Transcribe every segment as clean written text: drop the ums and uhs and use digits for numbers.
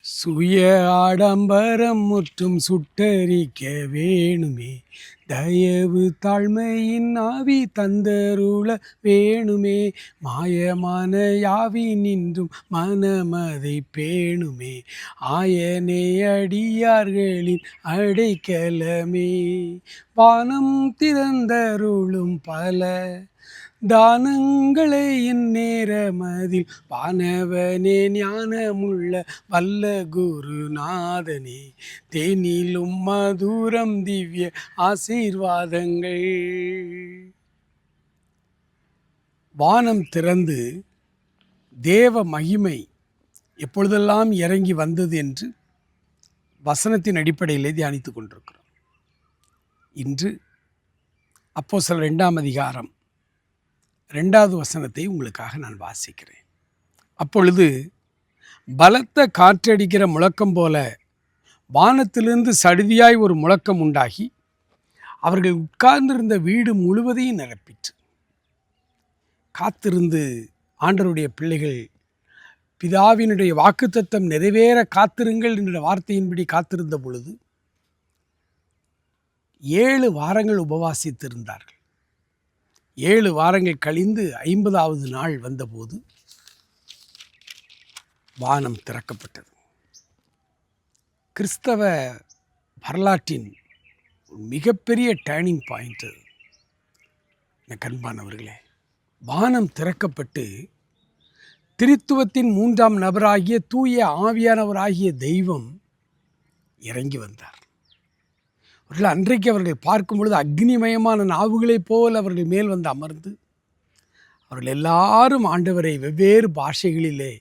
சுய ஆடம்பரம் முற்றும் சுட்டரிக்க வேணுமே, தயவு தாழ்மையின் ஆவி தந்தருள வேணுமே, மாயமான யாவி நின்றும் மனமதை பேணுமே, ஆயனே அடியார்களின் அடைக்கலமே, வானம் திறந்தருளும் பல தானங்களை இந்நேரமதில் வானவனே ஞானமுள்ள வல்ல குருநாதனே, தேனிலும் மதுரம் திவ்ய ஆசீர்வாதங்கள். வானம் திறந்து தேவ மகிமை எப்பொழுதெல்லாம் இறங்கி வந்தது என்று வசனத்தின் அடிப்படையிலே தியானித்துக் கொண்டிருக்கிறோம். இன்று அப்போஸ்தலர் 2ஆம் அதிகாரம் 2வது வசனத்தை உங்களுக்காக நான் வாசிக்கிறேன். அப்பொழுது பலத்த காற்றடிக்கிற முழக்கம் போல வானத்திலிருந்து சடுதியாய் ஒரு முழக்கம் உண்டாகி அவர்கள் உட்கார்ந்திருந்த வீடு முழுவதையும் நிரப்பிற்று. காத்திருந்து ஆண்டவருடைய பிள்ளைகள் பிதாவினுடைய வாக்குத்தத்தம் நிறைவேற காத்திருங்கள் என்ற வார்த்தையின்படி காத்திருந்த பொழுது 7 வாரங்கள் உபவாசித்திருந்தார்கள். 7 வாரங்கள் கழிந்து 50வது நாள் வந்தபோது வானம் திறக்கப்பட்டது. கிறிஸ்தவ வரலாற்றின் மிகப்பெரிய டேர்னிங் பாயிண்ட் கண்பானவர்களே. வானம் திறக்கப்பட்டு திரித்துவத்தின் 3ஆம் நபராகிய தூய ஆவியானவராகிய தெய்வம் இறங்கி வந்தார். அவர்கள் அன்றைக்கு அவர்கள் பார்க்கும் பொழுது அக்னிமயமான நாவுகளைப் போல் அவர்கள் மேல் வந்து அமர்ந்து அவர்கள் எல்லாரும் ஆண்டவரை வெவ்வேறு பாஷைகளிலே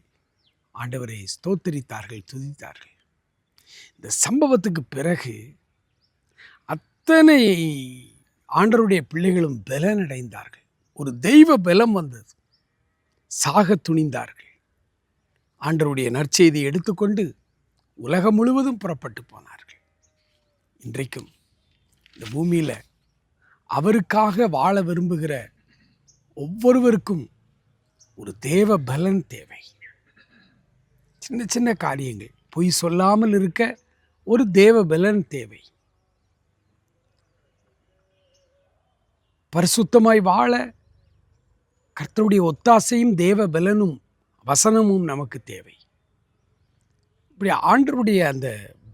ஆண்டவரை ஸ்தோத்தரித்தார்கள், துதித்தார்கள். இந்த சம்பவத்துக்கு பிறகு அத்தனை ஆண்டவருடைய பிள்ளைகளும் பலனடைந்தார்கள். ஒரு தெய்வ பலம் வந்தது. சாக துணிந்தார்கள். ஆண்டவருடைய நற்செய்தியை எடுத்துக்கொண்டு உலகம் முழுவதும் புறப்பட்டு போனார்கள். இன்றைக்கும் இந்த பூமியில் அவருக்காக வாழ விரும்புகிற ஒவ்வொருவருக்கும் ஒரு தேவ பலன் தேவை. சின்ன சின்ன காரியங்கள், பொய் சொல்லாமல் இருக்க ஒரு தேவ பலன் தேவை. பரிசுத்தமாய் வாழ கர்த்தருடைய ஒத்தாசையும் தேவ பலனும் வசனமும் நமக்கு தேவை. இப்படி ஆண்டவருடைய அந்த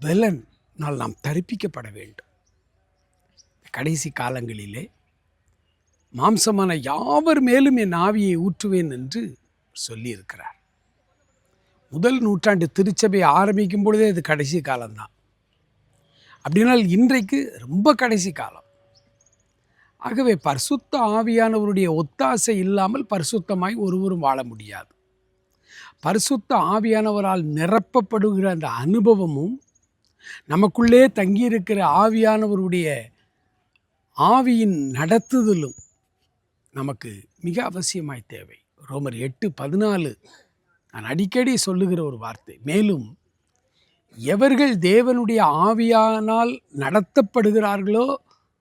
பலனால் நாம் தரிப்பிக்கப்பட வேண்டும். கடைசி காலங்களிலே மாம்சமான யாவர் மேலும் என் ஆவியை ஊற்றுவேன் என்று சொல்லியிருக்கிறார். முதல் நூற்றாண்டு திருச்சபை ஆரம்பிக்கும் பொழுதே அது கடைசி காலம்தான். அப்படினால் இன்றைக்கு ரொம்ப கடைசி காலம். ஆகவே பரிசுத்த ஆவியானவருடைய ஒத்தாசை இல்லாமல் பரிசுத்தமாய் ஒருவரும் வாழ முடியாது. பரிசுத்த ஆவியானவரால் நிரப்பப்படுகிற அந்த அனுபவமும் நமக்குள்ளே தங்கியிருக்கிற ஆவியானவருடைய ஆவியின் நடத்துதலும் நமக்கு மிக அவசியமாய் தேவை. ரோமர் 8:14 நான் அடிக்கடி சொல்லுகிற ஒரு வார்த்தை. மேலும் எவர்கள் தேவனுடைய ஆவியானால் நடத்தப்படுகிறார்களோ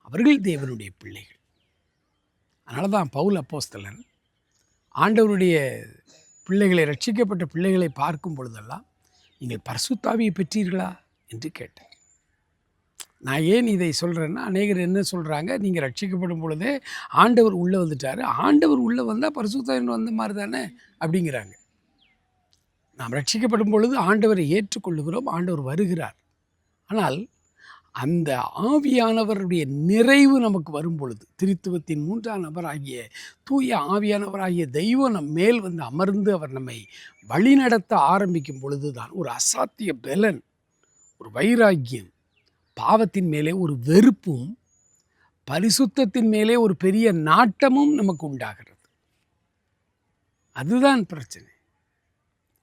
அவர்கள் தேவனுடைய பிள்ளைகள். அதனால தான் பவுல் அப்போஸ்தலன் ஆண்டவருடைய பிள்ளைகளை, ரட்சிக்கப்பட்ட பிள்ளைகளை பார்க்கும் பொழுதெல்லாம் நீங்கள் பரிசுத்த ஆவியை பெற்றீர்களா என்று கேட்டார். நான் ஏன் இதை சொல்கிறேன்னா, அநேகர் என்ன சொல்கிறாங்க, நீங்கள் ரட்சிக்கப்படும் பொழுதே ஆண்டவர் உள்ளே வந்துட்டார், ஆண்டவர் உள்ளே வந்தால் பரிசுத்த ஆவி வந்த மாதிரி தானே அப்படிங்கிறாங்க. நாம் ரட்சிக்கப்படும் பொழுது ஆண்டவரை ஏற்றுக்கொள்ளுகிறோம், ஆண்டவர் வருகிறார். ஆனால் அந்த ஆவியானவருடைய நிறைவு நமக்கு வரும் பொழுது, திரித்துவத்தின் 3ஆம் நபராகிய தூய ஆவியானவராகிய தெய்வம் நம் மேல் வந்து அமர்ந்து அவர் நம்மை வழிநடத்த ஆரம்பிக்கும் பொழுது தான் ஒரு அசாத்திய பலன், ஒரு வைராக்கியம், பாவத்தின் மேலே ஒரு வெறுப்பும் பரிசுத்தத்தின் மேலே ஒரு பெரிய நாட்டமும் நமக்கு உண்டாகிறது. அதுதான் பிரச்சனை.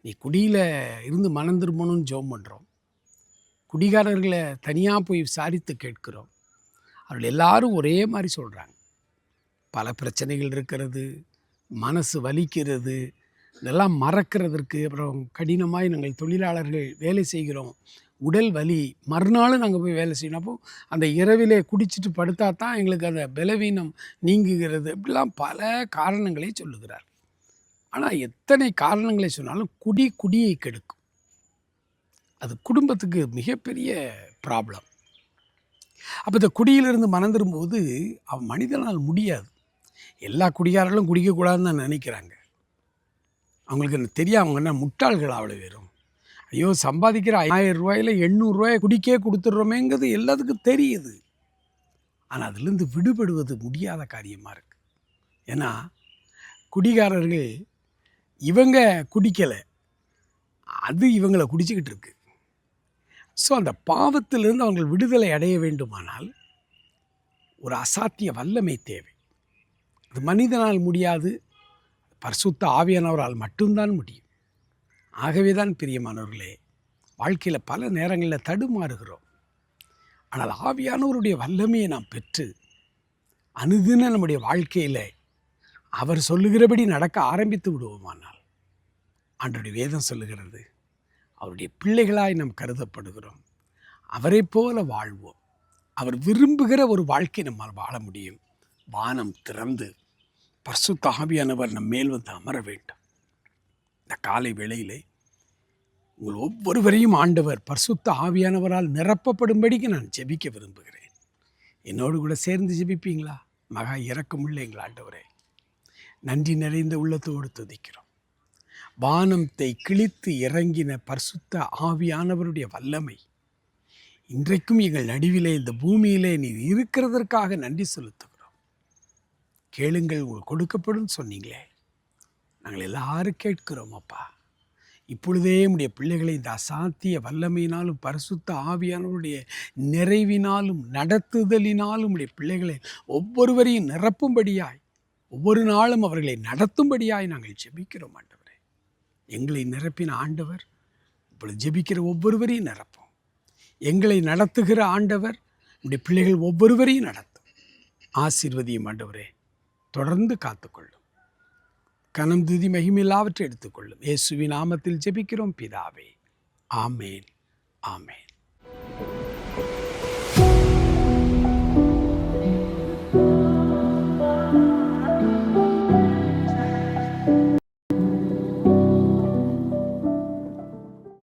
நீ குடியில் இருந்து மனம் திரும்பணும்னு ஜெபம் பண்ணுறோம், குடிகாரர்களை தனியாக போய் விசாரித்து கேட்கிறோம், அவர்கள் எல்லாரும் ஒரே மாதிரி சொல்கிறாங்க. பல பிரச்சனைகள் இருக்கிறது, மனசு வலிக்கிறது, இதெல்லாம் மறக்கிறதற்கு. அப்புறம் கடினமாய் நாங்கள் தொழிலாளர்கள் வேலை செய்கிறோம், உடல் வலி, மறுநாளும் நாங்கள் போய் வேலை செய்யணும். அப்போ அந்த இரவிலே குடிச்சிட்டு படுத்தா தான் எங்களுக்கு அந்த பலவீனம் நீங்குகிறது. இப்படிலாம் பல காரணங்களை சொல்லுகிறார். ஆனால் எத்தனை காரணங்களை சொன்னாலும் குடியை கெடுக்கும். அது குடும்பத்துக்கு மிகப்பெரிய ப்ராப்ளம். அப்போ இந்த குடியிலிருந்து மனம் திரும்பும்போது அவன் மனிதனால் முடியாது. எல்லா குடிகாரர்களும் குடிக்கக்கூடாதுன்னு தான் நினைக்கிறாங்க. அவங்களுக்கு என்ன தெரியும், அவங்க என்ன முட்டாள்கள் அவ்வளோ பேரும். ஐயோ, சம்பாதிக்கிற 1000 ரூபாயில் 800 ரூபாயை குடிக்கே கொடுத்துட்றோமேங்கிறது எல்லாத்துக்கும் தெரியுது. ஆனால் அதிலிருந்து விடுபடுவது முடியாத காரியமாக இருக்குது. ஏன்னா குடிகாரர்கள் இவங்க குடிக்கலை, அது இவங்களை குடிச்சிக்கிட்டு இருக்கு. ஸோ அந்த பாவத்திலிருந்து அவங்கள் விடுதலை அடைய வேண்டுமானால் ஒரு அசாத்திய வல்லமை தேவை. அது மனிதனால் முடியாது, பரிசுத்த ஆவியானவரால் மட்டும்தான் முடியும். ஆகவே தான் பிரியமானவர்களே, வாழ்க்கையில் பல நேரங்களில் தடுமாறுகிறோம். ஆனால் ஆவியானவருடைய வல்லமையை நாம் பெற்று அனுதின நம்முடைய வாழ்க்கையில் அவர் சொல்லுகிறபடி நடக்க ஆரம்பித்து விடுவோமானால், ஆண்டவருடைய வேதம் சொல்லுகிறது, அவருடைய பிள்ளைகளாய் நாம் கருதப்படுகிறோம். அவரை போல வாழ்வோம். அவர் விரும்புகிற ஒரு வாழ்க்கை நம்மால் வாழ முடியும். வானம் திறந்து பரிசுத்த ஆவியானவர் நம் மேல் வந்து அமர வேண்டும். இந்த காலை வேளையிலே உங்கள் ஒவ்வொருவரையும் ஆண்டவர் பரிசுத்த ஆவியானவரால் நிரப்பப்படும்படிக்கு நான் ஜெபிக்க விரும்புகிறேன். என்னோடு கூட சேர்ந்து ஜெபிப்பீங்களா? மகா இரக்கமுள்ள எங்கள் ஆண்டவரே, நன்றி நிறைந்த உள்ளத்தோடு துதிக்கிறோம். வானத்தை கிழித்து இறங்கின பரிசுத்த ஆவியானவருடைய வல்லமை இன்றைக்கும் எங்கள் நடுவிலே இந்த பூமியிலே நீர் இருக்கிறதற்காக நன்றி செலுத்துகிறோம். கேளுங்கள், உங்களுக்கு கொடுக்கப்படும் சொன்னீங்களே, நாங்கள் எல்லாரும் கேட்கிறோம் அப்பா. இப்பொழுதே உடைய பிள்ளைகளை இந்த அசாத்திய வல்லமையினாலும் பரிசுத்த ஆவியானவருடைய நிறைவினாலும் நடத்துதலினாலும் உடைய பிள்ளைகளை ஒவ்வொருவரையும் நிரப்பும்படியாய், ஒவ்வொரு நாளும் அவர்களை நடத்தும்படியாய் நாங்கள் ஜெபிக்கிறோம் ஆண்டவரே. எங்களை நிரப்பின ஆண்டவர் இப்பொழுது ஜெபிக்கிற ஒவ்வொருவரையும் நிரப்பும். எங்களை நடத்துகிற ஆண்டவர் உடைய பிள்ளைகள் ஒவ்வொருவரையும் நடத்தும். ஆசீர்வதியும் ஆண்டவரே, தொடர்ந்து காத்துக்கொள்ளும். கனம் துதி மகிமையில்லாவற்றை எடுத்துக்கொள்ளும். இயேசுவின் நாமத்தில் ஜெபிக்கிறோம் பிதாவே. ஆமேன், ஆமேன்.